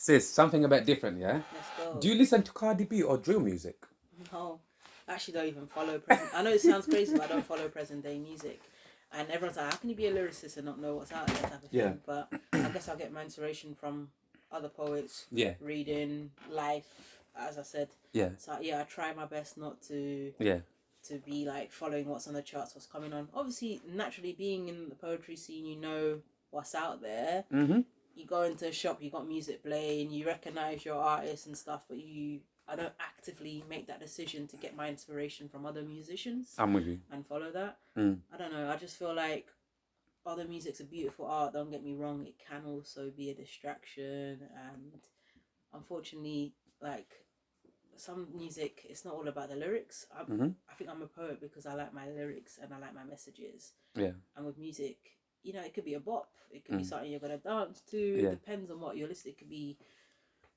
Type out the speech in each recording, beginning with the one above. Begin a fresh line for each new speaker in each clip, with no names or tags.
Sis, something a bit different, yeah?
Let's
Do
go.
you listen to Cardi B or drill music?
No, I actually don't even follow present. I know it sounds crazy, but I don't follow present day music. And everyone's like, how can you be a lyricist and not know what's out there, type of
Yeah.
thing. But I guess I'll get my inspiration from other poets,
Yeah.
reading, life, as I said.
Yeah.
So yeah, I try my best not
Yeah.
to be like following what's on the charts, what's coming on. Obviously, naturally being in the poetry scene, you know what's out there.
Mm-hmm.
You go into a shop, you got music playing, you recognize your artists and stuff, but I don't actively make that decision to get my inspiration from other musicians
I'm with you.
and follow that.
Mm.
I don't know. I just feel like other music's a beautiful art. Don't get me wrong. It can also be a distraction, and unfortunately, like some music, it's not all about the lyrics.
Mm-hmm.
I think I'm a poet because I like my lyrics and I like my messages.
Yeah.
And with music, it could be a bop. It could be
Mm.
something you're gonna dance to. It
Yeah.
depends on what you're listening. It could be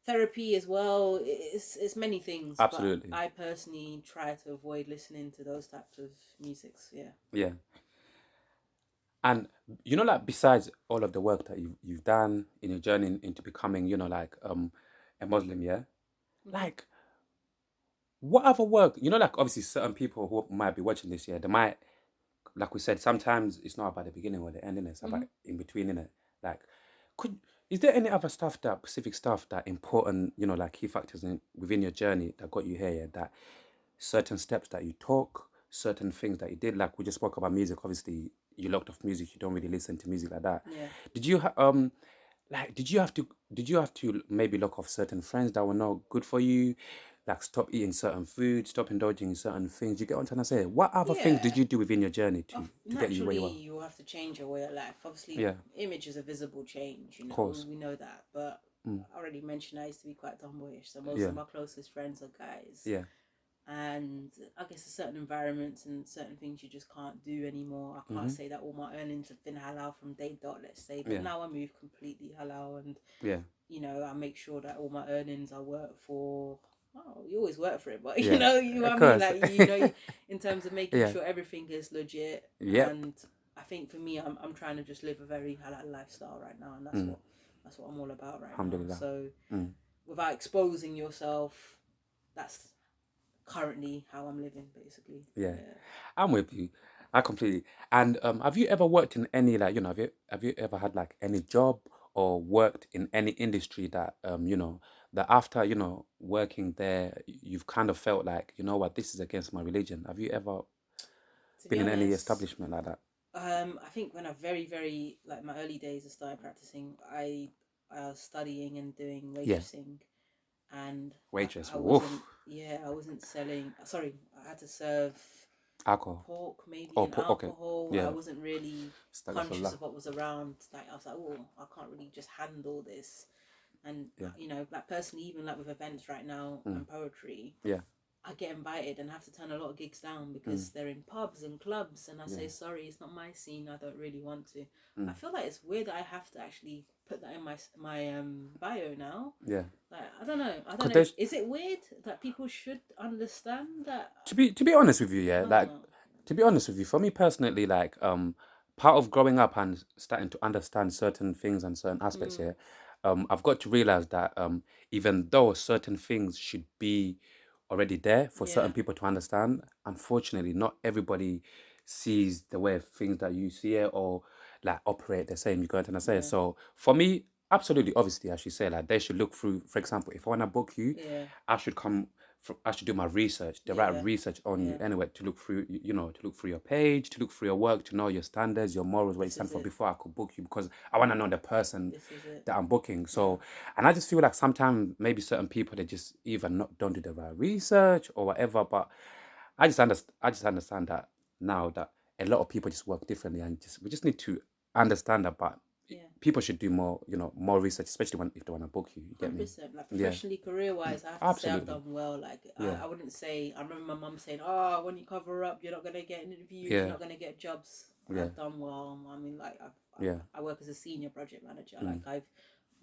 therapy as well. It's many things, but
Absolutely.
I personally try to avoid listening to those types of musics. Yeah.
Yeah. And like besides all of the work that you've done in your journey into becoming, like a Muslim, yeah?
Mm-hmm.
Like what other work, like obviously certain people who might be watching this, yeah, they might, like we said, sometimes it's not about the beginning or the ending, it's
Mm-hmm.
about in between, innit? Like, could is there any other stuff that specific stuff that important, like key factors within your journey that got you here, yeah, that certain steps that you took, certain things that you did, like we just spoke about music, obviously you locked off music, you don't really listen to music like that.
Yeah.
Did you like did you have to maybe lock off certain friends that were not good for you? Like stop eating certain food, stop indulging in certain things. You get what I'm trying to say? What other things did
Yeah.
you do within your journey to get you where
Naturally,
you are?
you have to change your way of life. Obviously,
Yeah,
image is a visible change.
of course.
We know that. But
Mm.
I already mentioned I used to be quite tomboyish, so most
Yeah,
of my closest friends are guys.
yeah.
And I guess there's certain environments and certain things you just can't do anymore. I can't
Mm-hmm.
say that all my earnings have been halal from day dot, let's say, but
Yeah,
now I move completely halal, and
yeah,
I make sure that all my earnings I work for. Oh, you always work for it, but
yeah.
you know
Of
what I mean.
course.
Like in terms of making
Yeah.
sure everything is legit,
Yep.
and I think for me, I'm trying to just live a very halal lifestyle right now, and
Mm.
that's what I'm all about right now.
Alhamdulillah.
So
Mm.
without exposing yourself, that's currently how I'm living, basically.
Yeah.
Yeah.
I'm with you. I completely. And have you ever worked in any like have you ever had like any job or worked in any industry that that after working there you've kind of felt like what, this is against my religion? Have you ever
To be
been in any
honest,
establishment like that?
I think when I very like my early days of started practicing, I was studying and doing
Yeah,
waitressing, and
waitress.
I
Woof.
wasn't I wasn't selling. Sorry, I had to serve
Alcohol.
pork maybe
Oh,
and
okay.
alcohol. I
Yeah.
wasn't really conscious
Astaghfirullah.
of what was around. Like I was like, oh, I can't really just handle this. And
Yeah.
like personally, even like with events right now
Mm.
and poetry,
Yeah.
I get invited and have to turn a lot of gigs down
Mm.
because they're in pubs and clubs, and I
Yeah.
say sorry, it's not my scene. I don't really want to. I
Mm.
feel like it's weird that I have to actually put that in my bio now.
Yeah.
Like I don't know. I don't
Because
know.
there's
Is it weird that people should understand that?
to be honest with you, yeah,
I don't
like
know.
to be honest with you, for me personally, like part of growing up and starting to understand certain things and certain aspects
Mm,
here, I've got to realize that even though certain things should be already there for certain
yeah.
people to understand, unfortunately, not everybody sees the way of things that you see it or like operate the same. You go into say.
Yeah.
So for me, absolutely, obviously, I should say like they should look through. For example, if I want to book you,
Yeah.
I should come. I should do my research, the right
Yeah.
research on you
Yeah.
anyway, to look through, to look through your page, to look through your work, to know your standards, your morals, what you
This
stand
is
for
it.
before I could book you because I want to know the person
This is it.
that I'm booking.
Yeah.
So, and I just feel like sometimes maybe certain people they just either not don't do the right research or whatever. But I just understand that now that a lot of people just work differently and just we just need to understand that. But
Yeah.
people should do more, more research, especially when if they want to book you. You get me?
100%. Like
Yeah,
professionally, career wise, I have to say I've
absolutely.
done well. Like
Yeah,
I wouldn't say. I remember my mum saying, "Oh, when you cover up, you're not gonna get interviews. You're
yeah,
not gonna get jobs."
yeah,
I've done well. I mean, like
yeah.
I work as a senior project manager.
Mm.
Like I've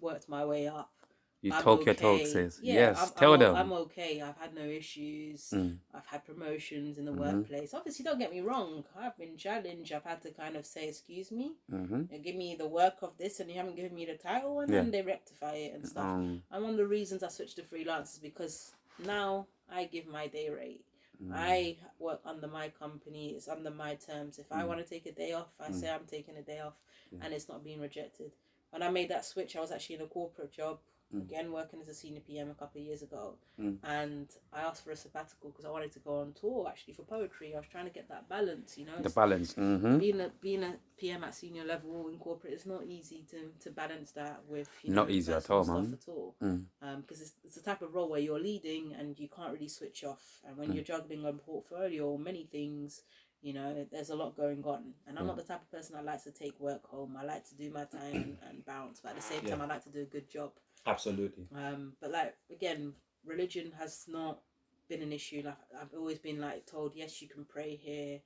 worked my way up.
You
I'm
talk your talk,
okay.
sis.
Yeah,
Yes, tell
I'm
them.
okay. I've had no issues.
Mm.
I've had promotions in the
Mm-hmm.
workplace. Obviously, don't get me wrong. I've been challenged. I've had to kind of say, "Excuse me,
Mm-hmm.
give me the work of this, and you haven't given me the title," and
Yeah.
then they rectify it and stuff.
Um.
And one of the reasons I switched to freelance is because now I give my day rate.
Mm,
I work under my company. It's under my terms. If I
mm,
want to take a day off, I
mm,
say I'm taking a day off,
yeah.
and it's not being rejected. When I made that switch, I was actually in a corporate job,
Mm,
again working as a senior PM a couple of years ago,
mm.
and I asked for a sabbatical because I wanted to go on tour actually for poetry. I was trying to get that balance, you know.
The
It's
balance. Mm-hmm.
being a PM at senior level in corporate, it's not easy to balance that with
Not easy at
personal
all,
stuff
man.
at all.
Mm,
Because it's a type of role where you're leading and you can't really switch off. And when
mm,
you're juggling a portfolio or many things, there's a lot going on. And I'm
yeah.
not the type of person that likes to take work home. I like to do my time and bounce, but at the same
Yeah.
time, I like to do a good job.
Absolutely.
But like again, religion has not been an issue. Like I've always been like told, yes, you can pray here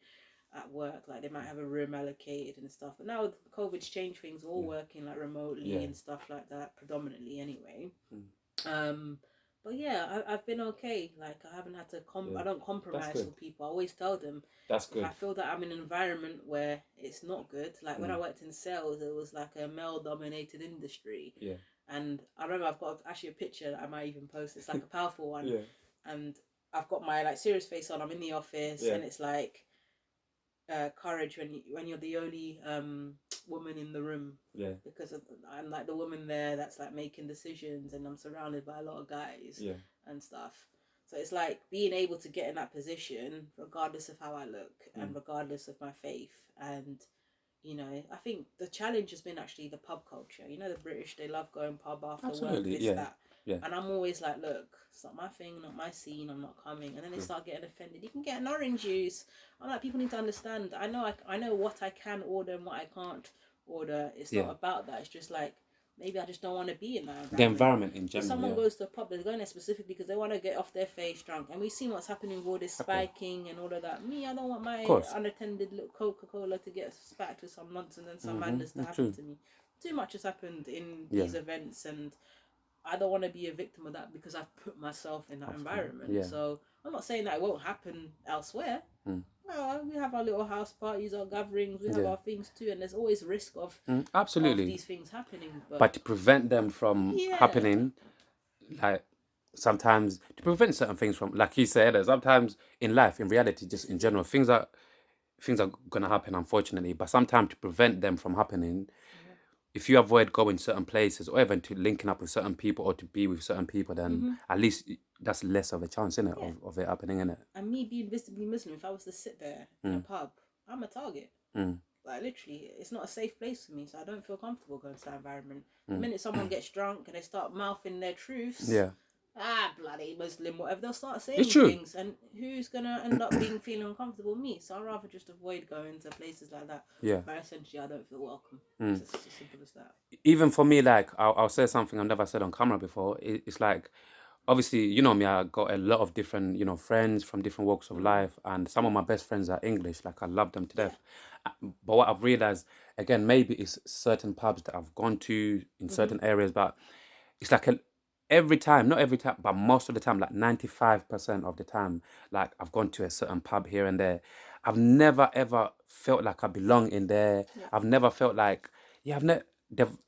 at work. Like they might have a room allocated and stuff. But now COVID's changed things. We're all
Yeah.
working like remotely
Yeah.
and stuff like that, predominantly anyway.
Mm,
But yeah, I've been okay. Like I haven't had to
yeah.
I don't
That's
compromise
good.
for people. I always tell them
That's
if I
good.
feel that I'm in an environment where it's not good. Like when I
Mm,
worked in sales, it was like a male dominated industry.
yeah.
And I remember I've got actually a picture that I might even post. It's like a powerful one.
Yeah.
And I've got my like serious face on. I'm in the office,
Yeah.
and it's like courage when you're the only woman in the room.
Yeah.
Because I'm like the woman there that's like making decisions, and I'm surrounded by a lot of guys
Yeah.
and stuff. So it's like being able to get in that position, regardless of how I look and
Mm.
regardless of my faith. And I think the challenge has been actually the pub culture. The British, they love going pub after work,
Absolutely.
this,
Yeah.
that.
Yeah.
And I'm always like, look, it's not my thing, not my scene, I'm not coming. And then they
Yeah.
start getting offended. You can get an orange juice. I'm like, people need to understand. I know what I can order and what I can't order. It's
Yeah.
not about that. It's just like, maybe I just don't want to be in that
The
environment.
environment in
If
general.
someone
Yeah.
goes to a pub, they're going there specifically because they want to get off their face drunk. And we've seen what's happening with all this
Okay.
spiking and all of that. Me, I don't want
Of
my
course.
unattended little Coca-Cola to get spiked with some nonsense and some madness to
Mm-hmm.
happen
True.
to me. Too much has happened in
Yeah.
these events, and I don't want to be a victim of that because I've put myself in that environment.
Yeah.
So I'm not saying that it won't happen elsewhere.
Mm.
No, we have our little house parties, our gatherings, we have
Yeah.
our things too, and there's always risk of
Absolutely.
these things happening.
But to prevent them from
Yeah.
happening, like sometimes to prevent certain things from, like you said, sometimes in life, in reality, just in general, things are gonna happen, unfortunately. But sometimes to prevent them from happening, if you avoid going certain places or even to linking up with certain people or to be with certain people, then at least that's less of a chance, isn't it,
Yeah.
of it happening, isn't it?
And me being visibly Muslim, if I was to sit there in a pub, I'm a target. Like literally, it's not a safe place for me, so I don't feel comfortable going to that environment. The minute someone gets drunk and they start mouthing their truths,
Yeah.
bloody Muslim, whatever, they'll start saying
It's true.
things, and who's gonna end up feeling uncomfortable? Me. So I'd rather just avoid going to places like that.
Yeah.
But essentially, I don't feel welcome. It's as simple as that.
Even for me, like I'll say something I've never said on camera before. It's like, obviously, you know me, I got a lot of different, friends from different walks of life, and some of my best friends are English. Like I love them to death. But what I've realized, again, maybe it's certain pubs that I've gone to in certain areas, but it's like every time, not every time, but most of the time, like 95% of the time, like I've gone to a certain pub here and there. I've never ever felt like I belong in there.
Yeah.
I've never felt like, I've never.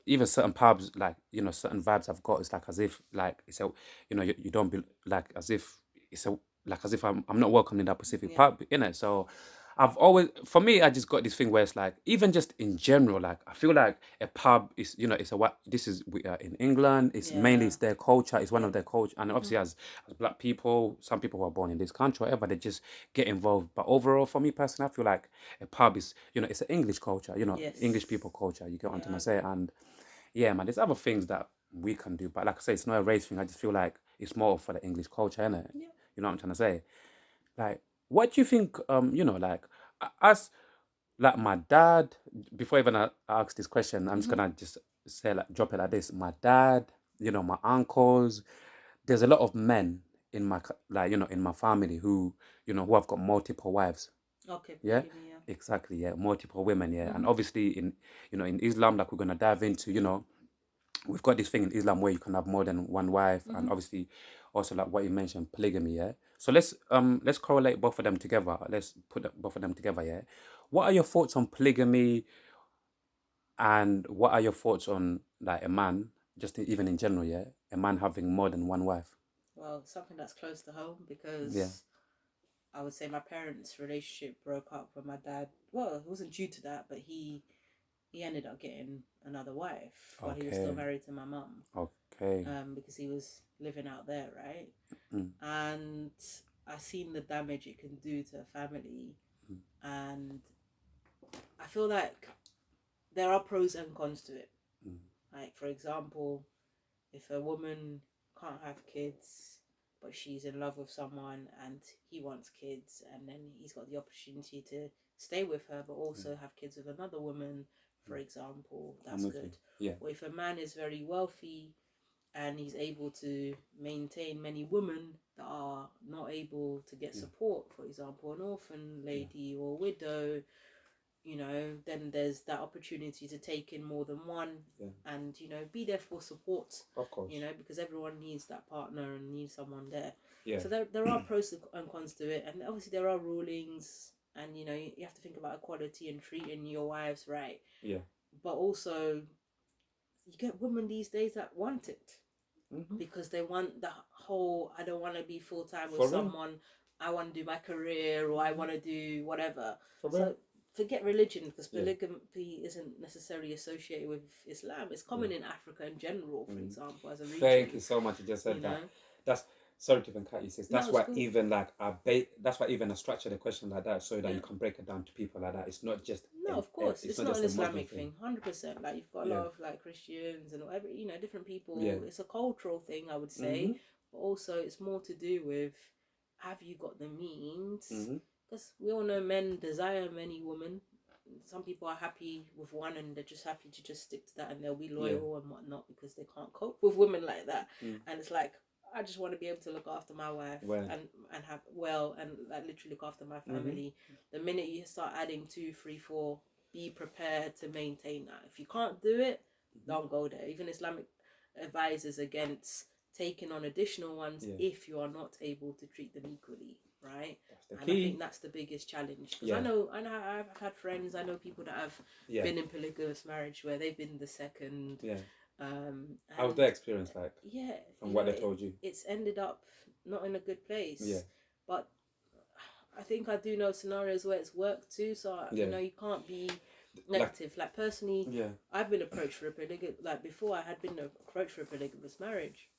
Even certain pubs, like certain vibes I've got, it's like as if like it's a, you don't be like as if it's a like as if I'm not welcome in that specific pub, innit? So I've always, for me, I just got this thing where it's like, even just in general, like I feel like a pub is, it's a what this is we are in England. It's mainly it's their culture. It's one of their culture, and obviously as black people, some people who are born in this country, whatever, they just get involved. But overall, for me personally, I feel like a pub is, it's an English culture.
Yes.
English people culture. You get what I'm trying to say, and yeah, man, there's other things that we can do, but like I say, it's not a race thing. I just feel like it's more for the English culture, innit?
Yeah.
You know what I'm trying to say? Like, what do you think? Like us, like my dad. Before even I ask this question, I'm just gonna just say like drop it like this. My dad, my uncles. There's a lot of men in my like in my family who who have got multiple wives.
Okay.
Yeah,
Polygamy, yeah.
exactly. Yeah, multiple women. Yeah, and obviously in in Islam, like we're gonna dive into, we've got this thing in Islam where you can have more than one wife, and
Mm-hmm.
obviously also like what you mentioned, polygamy. Yeah. So let's correlate both of them together. Let's put both of them together. Yeah. What are your thoughts on polygamy, and what are your thoughts on like a man, just even in general? Yeah, a man having more than one wife.
Well, something that's close to home
Yeah.
because I would say my parents' relationship broke up when my dad. Well, it wasn't due to that, but he ended up getting another wife while he was still
Okay.
married to my mum.
Okay.
Because he was living out there, right?
Mm.
And I seen the damage it can do to a family,
Mm.
and I feel like there are pros and cons to it.
Mm.
Like for example, if a woman can't have kids, but she's in love with someone and he wants kids, and then he's got the opportunity to stay with her, but also have kids with another woman, for example,
I'm
that's
with you.
good.
Yeah.
Or if a man is very wealthy and he's able to maintain many women that are not able to get support, for example, an orphan lady or widow, then there's that opportunity to take in more than one and, be there for support,
Of course.
because everyone needs that partner and needs someone there.
Yeah.
So there are pros and cons to it. And obviously there are rulings and, you have to think about equality and treating your wives right.
Yeah.
But also you get women these days that want it.
Mm-hmm.
Because they want the whole, I don't want to be full-time with
For real?
someone, I want to do my career, or I want to do whatever.
For
So
real?
forget religion, because polygamy isn't necessarily associated with Islam. It's common in Africa in general, for example, as a region.
Thank you so much. You just said
you
that.
know?
That's sorry to even cut you, sis.
No,
That's
it's
why
cool.
even like that's why even I structured the question like that so that you can break it down to people like that. It's not just
No, of course, it's not
just
an
a Muslim
Islamic thing. 100%. Like you've got a lot of like Christians and whatever, different people.
Yeah.
It's a cultural thing, I would say, but also it's more to do with, have you got the means? Because we all know men desire many women. Some people are happy with one and they're just happy to just stick to that, and they'll be loyal and whatnot because they can't cope with women like that. And it's like, I just want to be able to look after my wife and have and like literally look after my family. The minute you start adding 2, 3, 4, be prepared to maintain that. If you can't do it, don't go there. Even Islamic advises against taking on additional ones if you are not able to treat them equally, right? And I think that's the biggest challenge, because I know I've had friends, I know people that have been in polygamous marriage where they've been the second.
How was their experience like?
Yeah,
from what they told you,
it's ended up not in a good place. But I think I do know scenarios where it's worked too. So you can't be negative. Like personally, I've been approached for a polygamous. Like before, I had been approached for a polygamous marriage.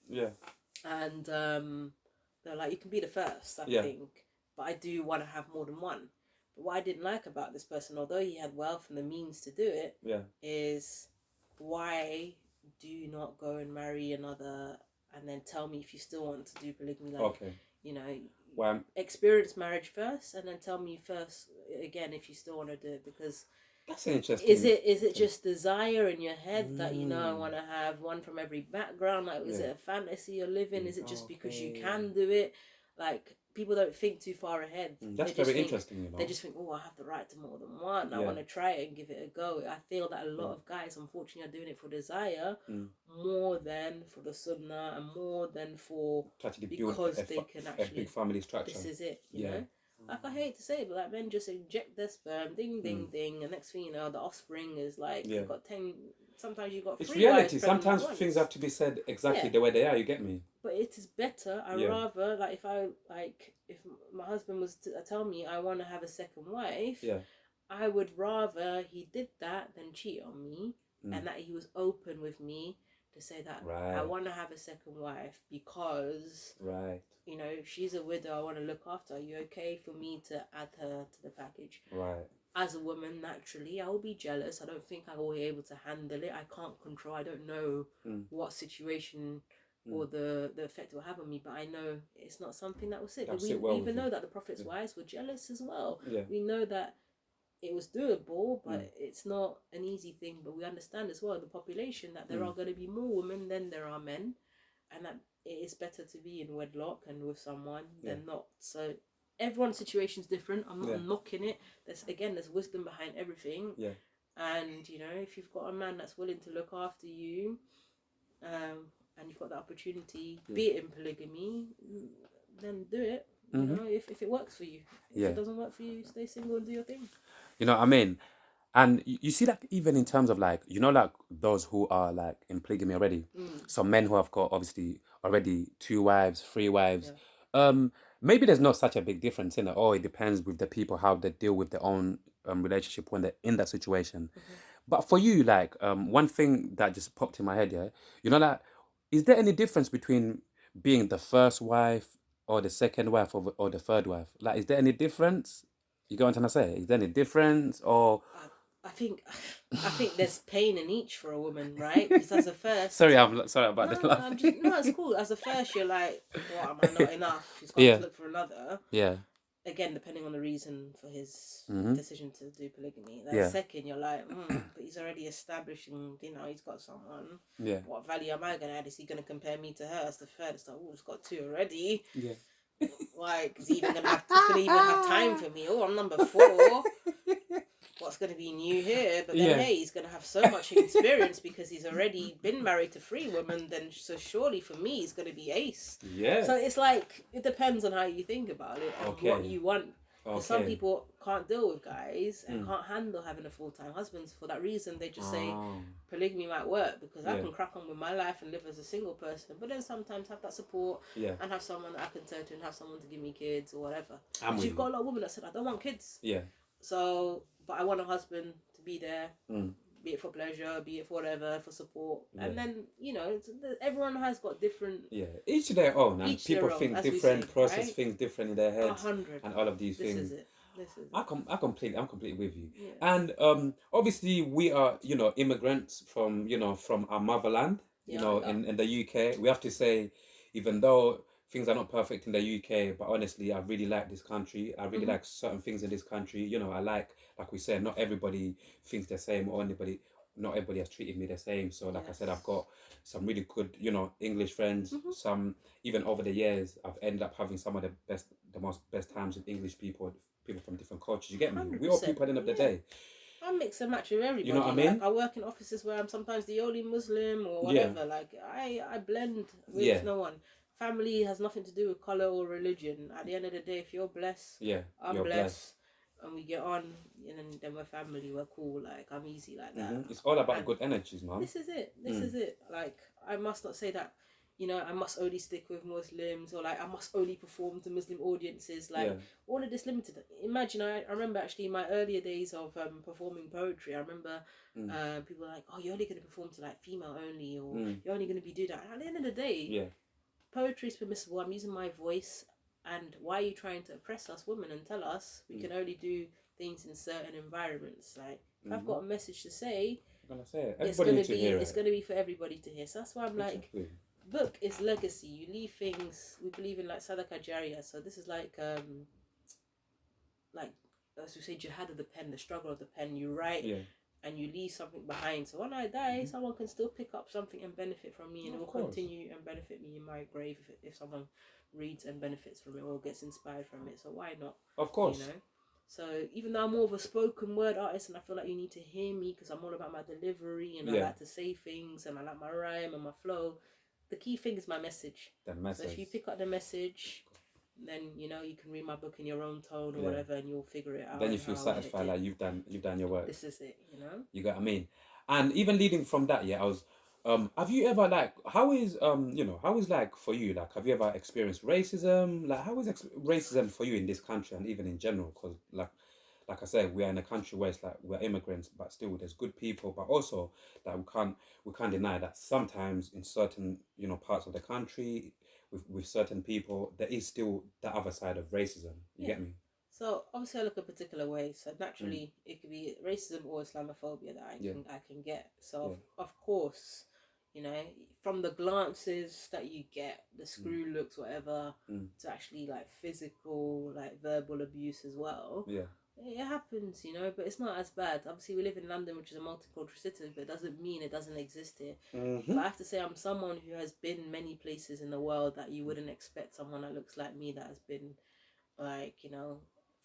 And they're like, you can be the first, I think, but I do want to have more than one. But what I didn't like about this person, although he had wealth and the means to do it, is why do you not go and marry another and then tell me if you still want to do polygamy? Like, experience marriage first and then tell me first again if you still want to do it, because
that's interesting.
Is it just desire in your head that I want to have one from every background? Like, is it a fantasy you're living? Is it just because you can do it? Like, people don't think too far ahead.
That's very interesting.
They just think, oh, I have the right to more than one. I want to try it and give it a go. I feel that a lot of guys, unfortunately, are doing it for desire more than for the sunnah and more than for because they can actually
a big family structure.
This is it, you know. Like, I hate to say it, but like men just inject their sperm, ding, ding, ding, and next thing you know, the offspring is like you've got 10. Sometimes you've got. It's
reality. Sometimes things have to be said exactly the way they are. You get me?
But it is better. I rather like if my husband was to tell me I want to have a second wife, I would rather he did that than cheat on me, and that he was open with me to say that I want to have a second wife because she's a widow, I want to look after her. Are you okay for me to add her to the package? As a woman, naturally, I will be jealous. I don't think I will be able to handle it. I can't control. I don't know what situation or the effect it will have on me, but I know it's not something that will sit. But we even know that the Prophet's wives were jealous as well. We know that it was doable, but it's not an easy thing. But we understand as well the population that there are going to be more women than there are men, and that it is better to be in wedlock and with someone than not. So everyone's situation is different. I'm not knocking it. There's wisdom behind everything. And if you've got a man that's willing to look after you and you've got the opportunity,
Yeah.
be it in polygamy, then do it. You
Mm-hmm.
know, if it works for you. If
Yeah.
it doesn't work for you, stay single and do your thing.
You know what I mean? And you see, like, even in terms of, like, you know, like those who are like in polygamy already, some men who have got obviously already 2 wives, 3 wives.
Yeah.
Maybe there's not such a big difference in it. Or it depends with the people how they deal with their own relationship when they're in that situation. But for you, like, one thing that just popped in my head, yeah, you know, like, is there any difference between being the first wife or the second wife or the third wife? Like, is there any difference? You get what I'm trying to say? Is there any difference or?
I think I think there's pain in each for a woman, right? Because as a
Sorry,
first,
I'm sorry about the
no,
laugh.
I'm just no, it's cool. As a first, you're like, what am I not enough? He's gone to
Yeah,
look for another.
yeah,
Again, depending on the reason for his
mm-hmm.
decision to do polygamy. Then
Yeah,
second, you're like, but he's already established and he's got someone.
yeah,
What value am I gonna add? Is he gonna compare me to her? As the third, it's like, oh, it's got two already.
yeah.
Like, is he even gonna have? He's gonna even have time for me? Oh, I'm number 4. What's going to be new here? But then,
Yeah,
hey, he's going to have so much experience because he's already been married to 3 women. Then, so surely for me, he's going to be ace.
yeah.
So it's like it depends on how you think about it and what
Okay,
you want. Because some
okay.
people can't deal with guys and can't handle having a full-time husband. For that reason, they just say
Oh,
polygamy might work because I
yeah,
can crack on with my life and live as a single person. But then sometimes have that support
yeah.
and have someone that I can turn to and have someone to give me kids or whatever.
I'm
Because
with
you've
you.
got a lot of women that said, I don't want kids.
Yeah.
So, but I want a husband to be there,
Mm.
be it for pleasure, be it for whatever, for support.
Yeah.
And then, everyone has got different,
Yeah, each their own, and
each
people
their own,
think
as we
different,
say,
process
right?
things different in their
A
heads,
100.
and all of these
This
things.
is it. This is
I
it.
com- I completely, I'm completely with you.
Yeah.
And obviously we are, immigrants from, from our motherland,
Yeah.
in the UK. We have to say, even though things are not perfect in the UK, but honestly, I really like this country. I really like certain things in this country. I like we said, not everybody thinks the same, or not everybody has treated me the same. So, like I said, I've got some really good, English friends. Some, even over the years, I've ended up having some of the most best times with English people from different cultures. You get me? We all
100%.
people at the end of the
Yeah.
day.
I mix and match with
You know what I
everybody.
mean?
Like I work in offices where I'm sometimes the only Muslim or
Yeah.
whatever. Like I blend with
Yeah.
no one. Family has nothing to do with color or religion. At the end of the day, if you're blessed,
Yeah.
I'm
You're
blessed, and we get on, and then we're family. We're cool. Like I'm easy like that.
It's all about
And
good energies, man.
this is it. This is it. Like I must not say that. I must only stick with Muslims, or like I must only perform to Muslim audiences. Like all of this limited. Imagine, I remember actually in my earlier days of performing poetry. I remember people were like, "Oh, you're only going to perform to like female only, or you're only going to be do that." And at the end of the day, poetry is permissible. I'm using my voice, and why are you trying to oppress us women and tell us we can only do things in certain environments? Like if I've got a message to say,
I'm gonna say it.
it's
Everybody
gonna
needs to
be
hear
it's
it.
gonna be for everybody to hear. So that's why I'm like,
Exactly.
book is legacy. You leave things. We believe in like Sadaqah Jariyah. So this is like as we say, jihad of the pen, the struggle of the pen. You write and you leave something behind. So when I die, someone can still pick up something and benefit from me, and it will continue and benefit me in my grave if someone reads and benefits from it or gets inspired from it. So why not?
Of course.
So even though I'm more of a spoken word artist and I feel like you need to hear me because I'm all about my delivery and I like to say things and I like my rhyme and my flow, the key thing is my message.
The message.
So if you pick up the message, then you can read my book in your own tone or whatever, and you'll figure it out.
Then you feel satisfied, like you've done your work.
This is it,
You get what I mean? And even leading from that, I was. Have you ever like? How is how is like for you? Like, have you ever experienced racism? Like, how is racism for you in this country and even in general? Because like I said, we are in a country where it's like we're immigrants, but still there's good people. But also that we can't deny that sometimes in certain parts of the country with certain people there is still the other side of racism. You get me?
So obviously I look a particular way. So naturally it could be racism or Islamophobia that I can get. So of course, from the glances that you get, the screw looks, whatever, to actually like physical, like verbal abuse as well.
Yeah.
It happens, but it's not as bad. Obviously, we live in London, which is a multicultural city, but it doesn't mean it doesn't exist here. But I have to say, I'm someone who has been many places in the world that you wouldn't expect someone that looks like me that has been, like,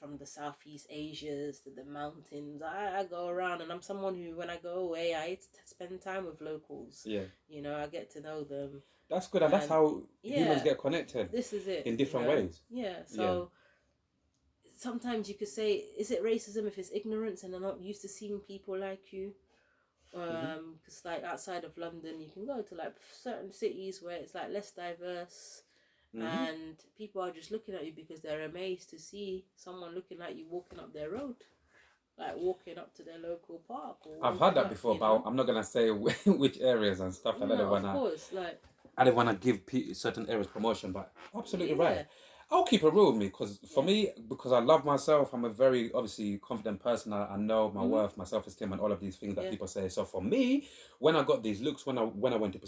from the Southeast Asias to the mountains. I go around, and I'm someone who, when I go away, I spend time with locals.
Yeah.
I get to know them.
That's good, and that's how humans
Yeah,
get connected
this is it.
in different ways.
Yeah. So sometimes you could say, is it racism if it's ignorance and they're not used to seeing people like you? Because like outside of London, you can go to like certain cities where it's like less diverse, and people are just looking at you because they're amazed to see someone looking like you walking up their road, like walking up to their local park. Or
I've heard that
up,
before, but I'm not gonna say which areas and stuff. I don't
No,
wanna.
of course, like
I don't wanna give certain areas promotion, but absolutely
yeah.
right. I'll keep it real with me because for me, because I love myself, I'm a very obviously confident person. I know my worth, my self-esteem, and all of these things that people say. So for me, when I got these looks, when I went to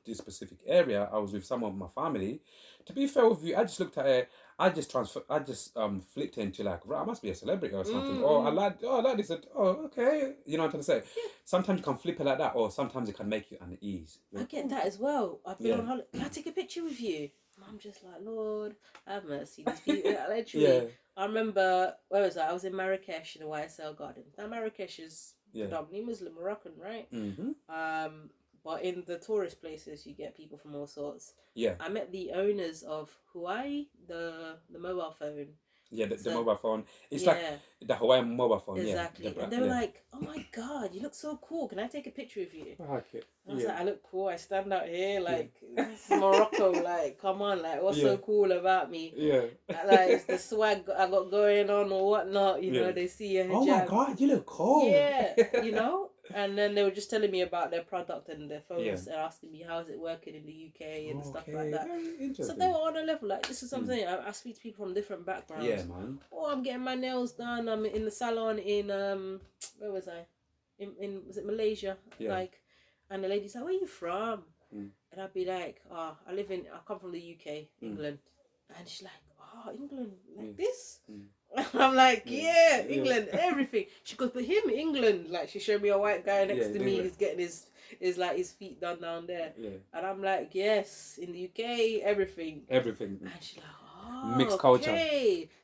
this specific area, I was with some of my family. To be fair with you, I just looked at it. I just flipped it into like, right, I must be a celebrity or something. Or I like this. Oh, okay. You know what I'm trying to say?
Yeah.
Sometimes you can flip it like that, or sometimes it can make you unease.
I get that as well. I've been on holiday. Can I take a picture with you? And I'm just like, Lord, have mercy. These people, literally. I remember, where was I? I was in Marrakesh in a YSL garden. Now, Marrakesh is predominantly Muslim, Moroccan, right? But in the tourist places, you get people from all sorts.
Yeah.
I met the owners of Huawei, the mobile phone.
Yeah, the mobile phone. It's like the Hawaiian mobile phone.
Exactly.
Yeah.
And they were like, oh my God, you look so cool. Can I take a picture of you?
I like it.
I was like, I look cool. I stand out here. Like, this is Morocco. Like, come on. Like, what's so cool about me?
Yeah.
Like, it's the swag I got going on or whatnot. You know, they see your hijab.
Oh my God, you look cool.
Yeah, And then they were just telling me about their product and their phones and asking me how's it working in the UK and stuff like that.
Very interesting.
So they were on a level like, this is something I speak to people from different backgrounds.
Yeah, man.
Oh, I'm getting my nails done. I'm in the salon in where was I? In was it Malaysia?
Yeah.
Like, and the lady's like, where are you from? And I'd be like, I come from the UK, England. And she's like, oh, England, like this? I'm like, yeah, England, everything. She goes, but him, England. Like, she showed me a white guy next to me who's getting his feet done down there. Yeah. And I'm like, yes, in the UK, everything.
Everything.
And she's like, oh,
mixed culture.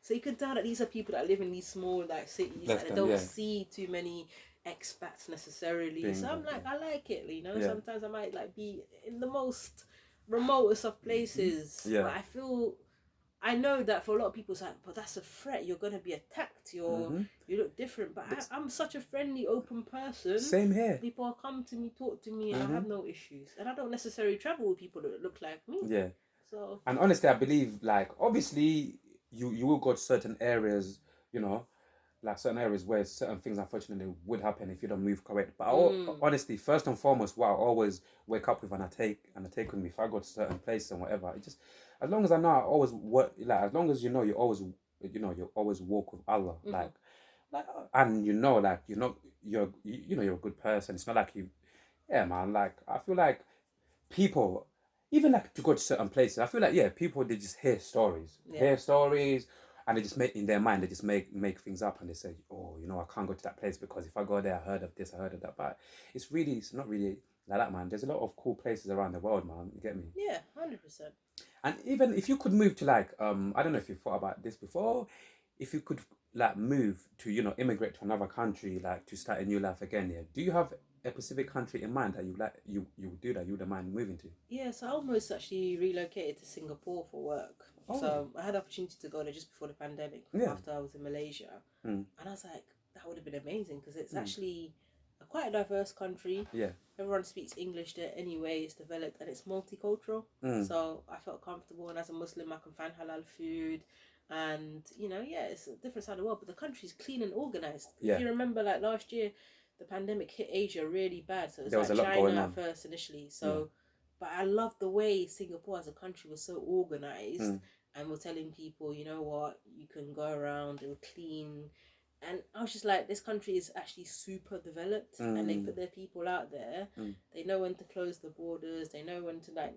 So you can tell that these are people that live in these small like cities and they don't see too many expats necessarily. So I'm like, I like it, Sometimes I might like be in the most remotest of places. But I know that for a lot of people it's like, but that's a threat, you're gonna be attacked, you look different. But I'm such a friendly, open person.
Same here.
People come to me, talk to me, and I have no issues. And I don't necessarily travel with people that look like me.
Yeah.
So,
and honestly, I believe, like, obviously you will go to certain areas, like certain areas where certain things unfortunately would happen if you don't move correct. But honestly, first and foremost, what I always wake up with and I take with me if I go to certain places and whatever, it just, as long as I know, I always work, like, as long as you always walk with Allah, like, and like, you're a good person. It's not like man, like, I feel like people, even like to go to certain places, I feel like people, they just hear stories, and they just make in their mind, they just make things up, and they say, oh, I can't go to that place because if I go there, I heard of this, I heard of that. But it's not really like that, man. There's a lot of cool places around the world, man. You get me?
Yeah, 100%.
And even if you could move to like, I don't know if you thought about this before, if you could like move to, immigrate to another country, like to start a new life again, do you have a specific country in mind that you do that you wouldn't mind moving to?
Yeah, so I almost actually relocated to Singapore for work. Oh. So I had the opportunity to go there just before the pandemic, after I was in Malaysia. And I was like, that would have been amazing because it's actually quite a diverse country.
Yeah.
Everyone speaks English there anyway, it's developed and it's multicultural. So I felt comfortable, and as a Muslim I can find halal food. And, it's a different side of the world, but the country's clean and organised. If you remember, like last year, the pandemic hit Asia really bad. So it was like China at first initially. So, but I love the way Singapore as a country was so organised and we're telling people, you know what, you can go around, they were clean. And I was just like, this country is actually super developed and they put their people out there. They know when to close the borders. They know when to like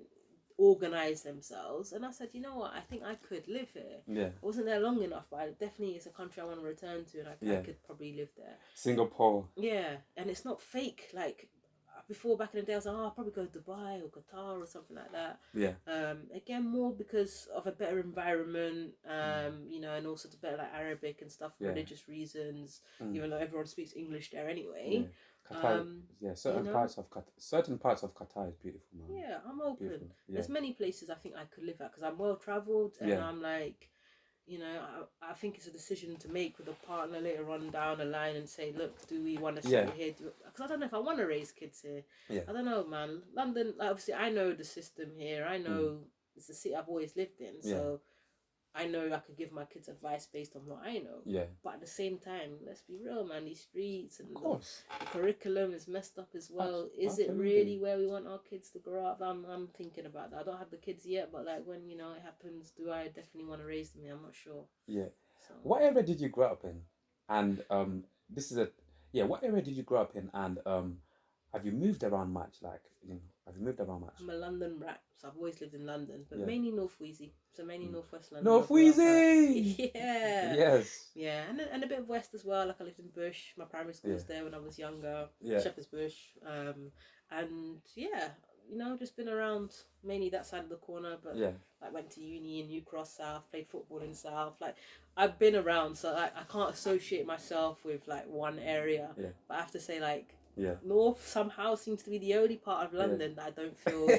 organize themselves. And I said, you know what, I think I could live here. Yeah. I wasn't there long enough, but definitely it's a country I want to return to, and I could probably live there.
Singapore.
Yeah, and it's not fake. Like, before back in the day, I was like, oh, I'll probably go to Dubai or Qatar or something like that.
Yeah.
Again, more because of a better environment, you know, and also to better like Arabic and stuff for
Yeah.
religious reasons.
Mm.
Even though everyone speaks English there
Yeah.
anyway.
Qatar, certain
you know?
parts of Qatar is beautiful, man.
Yeah, I'm open.
Beautiful. Yeah.
There's many places I think I could live at because I'm well traveled, and
Yeah.
I'm like, you know, I think it's a decision to make with a partner later on down the line and say, look, do we want to settle here? Because I don't know if I want to raise kids here.
Yeah.
I don't know, man. London, like, obviously, I know the system here. I know it's the city I've always lived in. So I know I could give my kids advice based on what I know.
Yeah.
But at the same time, let's be real, man. These streets and
Of course.
the curriculum is messed up as well. Is
Absolutely.
it really where we want our kids to grow up? I'm thinking about that. I don't have the kids yet, but like when, you know, it happens, do I definitely want to raise them here? I'm not sure.
Yeah.
So.
What area did you grow up in? And this is what area did you grow up in? And have you moved around much? Like, you know, have you moved around much?
I'm a London brat, so I've always lived in London, but
Yeah.
mainly North Wheezy. So mainly Northwest London.
North Wheezy!
Yeah.
Yes.
Yeah, and a bit of West as well. Like I lived in Bush. My primary school was there when I was younger.
Yeah.
Shepherd's Bush. And yeah, you know, just been around mainly that side of the corner, but like went to uni in New Cross South, played football in South. Like I've been around, so I can't associate myself with like one area.
Yeah.
But I have to say, like, North somehow seems to be the only part of London that I don't feel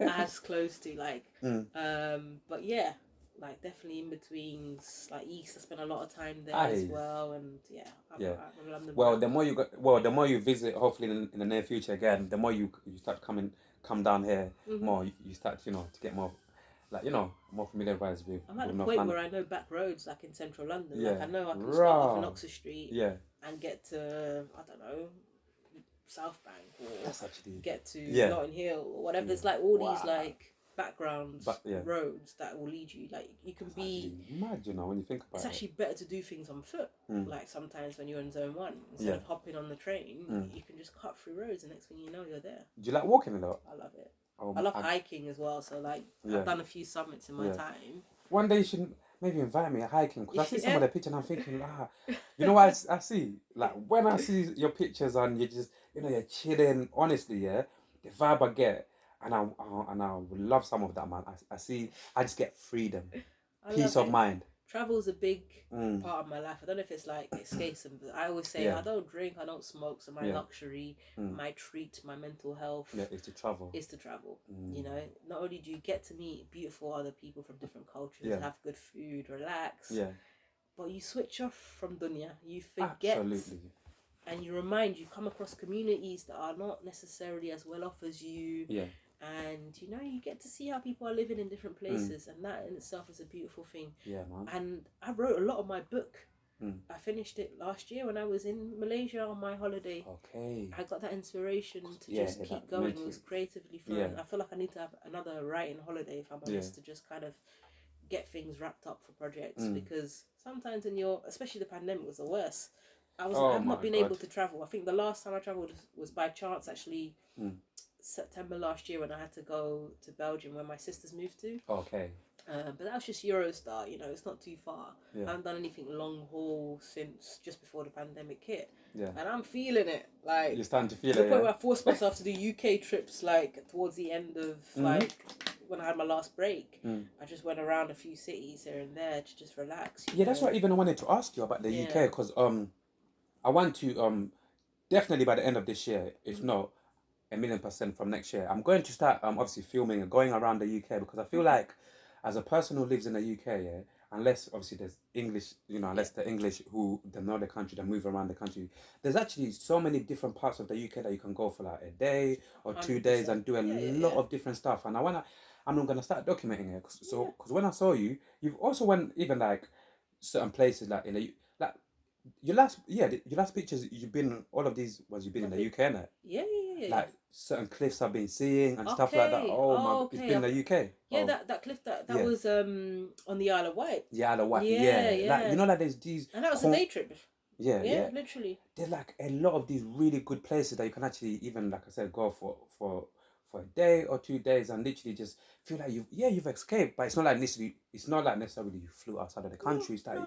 as close to. Like, but yeah, like definitely in between. Like East, I spent a lot of time there as well, and I'm London.
Well, the more you visit, hopefully in the near future again, the more you start come down here, more you start, you know, to get more, like, you know, more familiarized with.
I'm at a
North
point
London.
where I know back roads, like in central London.
Yeah.
Like I know I can start off in Oxford Street, and get to, I don't know, South Bank, or get to Notting Hill or whatever. There's like all these like background roads that will lead you. Like you can
That's
be
mad, you know, when you think about it.
It's actually better to do things on foot. Like sometimes when you're in zone 1, instead of hopping on the train, you can just cut through roads, and next thing you know, you're there.
Do you like walking a lot?
I love it. I love hiking as well. So like I've done a few summits in my time.
One day you should maybe invite me hiking, because I see some of the pictures and I'm thinking, you know what I see? Like when I see your pictures and you just, you know, you're chilling, honestly, the vibe I get, and I would love some of that, man. I just get freedom, peace of mind.
Travel's a big part of my life. I don't know if it's like escapism, but I always say I don't drink, I don't smoke, so my luxury, my treat, my mental health
is to travel.
You know, not only do you get to meet beautiful other people from different cultures, have good food, relax, but you switch off from dunya. You forget. Absolutely. And you come across communities that are not necessarily as well off as you. Yeah. And you know, you get to see how people are living in different places, and that in itself is a beautiful thing. Yeah, man. And I wrote a lot of my book. I finished it last year when I was in Malaysia on my holiday. Okay. I got that inspiration to just keep going. It was creatively fun. Yeah. I feel like I need to have another writing holiday, if I'm honest, to just kind of get things wrapped up for projects, because sometimes especially the pandemic was the worst. I've not been able to travel. I think the last time I travelled was by chance, actually. September last year when I had to go to Belgium where my sisters moved to. Okay. But that was just Eurostar, you know, it's not too far. I haven't done anything long haul since just before the pandemic hit. Yeah. And I'm feeling it. Like, you're starting to feel it. To the point where I forced myself to do UK trips, like towards the end of like when I had my last break. I just went around a few cities here and there to just relax.
Yeah, that's what even I wanted to ask you about the UK, because I want to definitely by the end of this year, if not 1,000,000% from next year, I'm going to start obviously filming and going around the UK, because I feel like as a person who lives in the UK, unless obviously there's English, you know, unless the English who they know the country, they move around the country, there's actually so many different parts of the UK that you can go for like a day or 2 days and do a lot of different stuff. And I'm gonna start documenting it, because when I saw you, you've also went even like certain places like in the like your last pictures you've been you've been in the UK, innit? Yeah. Like certain cliffs I've been seeing and stuff like that. It's been in the UK.
Yeah, that cliff that was on the Isle of Wight.
The Isle of Wight. Yeah. Like, you know, like there's these.
And that was a day trip.
Yeah,
literally.
There's like a lot of these really good places that you can actually even, like I said, go for a day or 2 days and literally just feel like you've escaped. But it's not like necessarily you flew outside of the country. It's like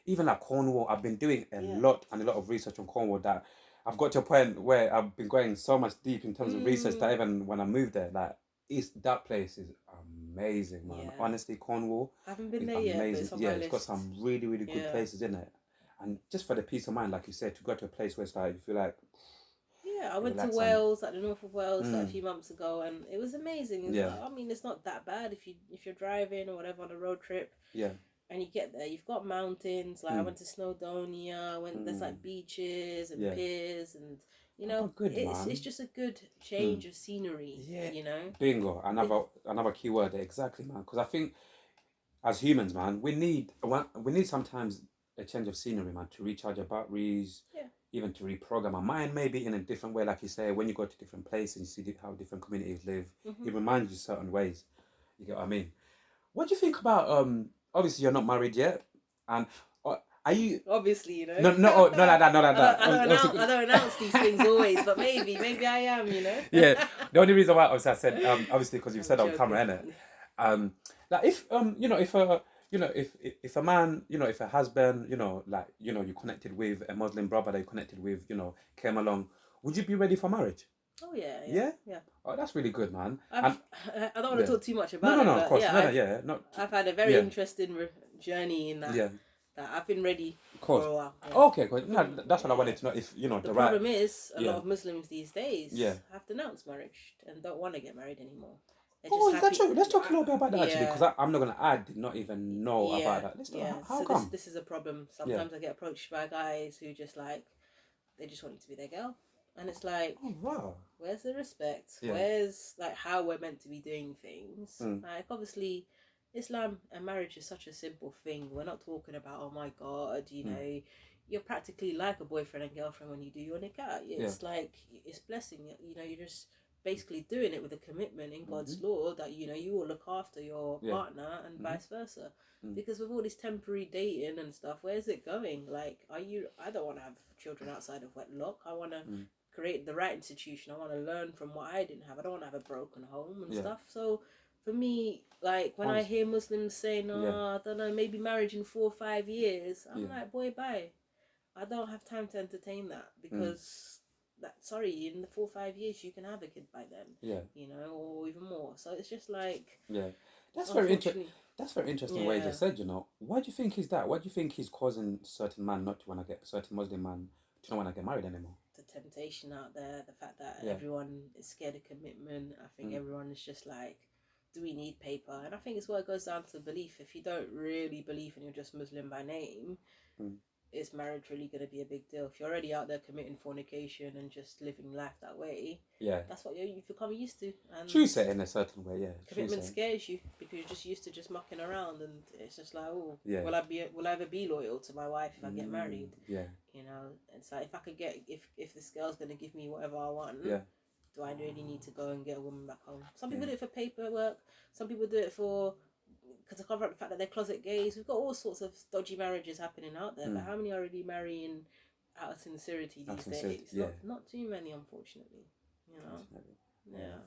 even like Cornwall. I've been doing a lot of research on Cornwall that I've got to a point where I've been going so much deep in terms of research that
Mm.
even when I moved there, like that place is amazing, man.
Yeah.
Honestly, Cornwall
I haven't been
is
there yet, but
amazing.
it's on
Yeah,
my
it's got
list.
some really, really good
Yeah.
places in it. And just for the peace of mind, like you said, to go to a place where it's like you feel like
Yeah, I
you
went to
relax and
Wales, like the north of Wales, like a few months ago, and it was amazing.
yeah,
I mean, it's not that bad if you're driving or whatever on a road trip,
yeah,
and you get there. You've got mountains. Like I went to Snowdonia. Went There's like beaches and
yeah.
piers, and
Oh, but good,
it's
man.
just a good change of scenery.
Yeah,
You know.
bingo. Another key word there, exactly, man. Because I think as humans, man, we need sometimes a change of scenery, man, to recharge our batteries,
Yeah.
even to reprogram our mind, maybe in a different way. Like you say, when you go to different places, you see how different communities live. It reminds you certain ways. You get what I mean? What do you think about? Obviously, you're not married yet, and are you?
Obviously, you know.
No, no, no, like that, no, like that.
I don't announce these things always, but maybe I am, you know.
Yeah, the only reason why obviously I said obviously because you
I'm
said on
joking.
camera, innit? Like if if a man, if a husband, like you connected with a Muslim brother that you connected with, came along, would you be ready for marriage?
Oh yeah,
Yeah.
yeah.
Oh, that's really good, man. And
I've I don't want
yeah,
to talk too much
no,
about
no,
it,
no, of
but
course,
yeah,
no, no, yeah, not,
I've had a very
yeah,
interesting journey in that
yeah,
that I've been ready
of
for
course.
a while. Yeah.
Okay, good. No, that's what I
Yeah.
wanted to know. If
The
the right,
problem is a lot
yeah,
of Muslims these
yeah.
days have denounced marriage and don't want to get married anymore. They're just
Oh, is that
happy.
true? Let's talk a little bit about that actually,
Yeah.
because I'm not gonna. I did not even know about
Yeah,
that. Let's talk.
yeah.
How
So
come?
this is a problem.
Yeah.
Sometimes I get approached by guys who just like they just want you to be their girl, and it's like,
Oh wow.
where's the respect?
Yeah.
Where's like how we're meant to be doing things?
Mm.
Like obviously, Islam and marriage is such a simple thing. We're not talking about oh my god, you're practically like a boyfriend and girlfriend when you do your nikah.
Yeah.
It's like it's blessing. You're just basically doing it with a commitment in God's law that you will look after your
Yeah.
partner and vice versa. Because with all this temporary dating and stuff, where's it going? Like, I don't want to have children outside of wedlock. I want to create the right institution. I want to learn from what I didn't have. I don't want to have a broken home and
Yeah.
stuff. So for me, like when I hear Muslims saying, "Oh, I don't know, maybe marriage in 4 or 5 years," I'm like, "Boy, bye. I don't have time to entertain that because sorry, in the 4 or 5 years you can have a kid by then,
Yeah.
or even more." So it's just like,
Yeah. That's very interesting.
unfortunately,
That's very interesting way you
yeah,
just said. Why do you think is that? Why do you think he's causing certain man not to want to get certain Muslim man to not want to get married anymore?
the temptation out there, the fact that
Yeah.
everyone is scared of commitment. I think everyone is just like, do we need paper? And I think it's what it goes down to belief. If you don't really believe and you're just Muslim by name, is marriage really going to be a big deal? If you're already out there committing fornication and just living life that way,
Yeah.
that's what you've become used to. And
Choose it in a certain way. Yeah.
commitment
Choose it.
scares you because you're just used to just mucking around, and it's just like, oh,
Yeah.
will I ever be loyal to my wife if I get married?
Yeah.
And so if I could get if this girl's going to give me whatever I want,
Yeah.
do I really need to go and get a woman back home? Some people do it for paperwork. Some people do it for because to cover up the fact that they're closet gays. We've got all sorts of dodgy marriages happening out there, but how many are really marrying out of sincerity these days?
Yeah.
Not too many, unfortunately. Yeah.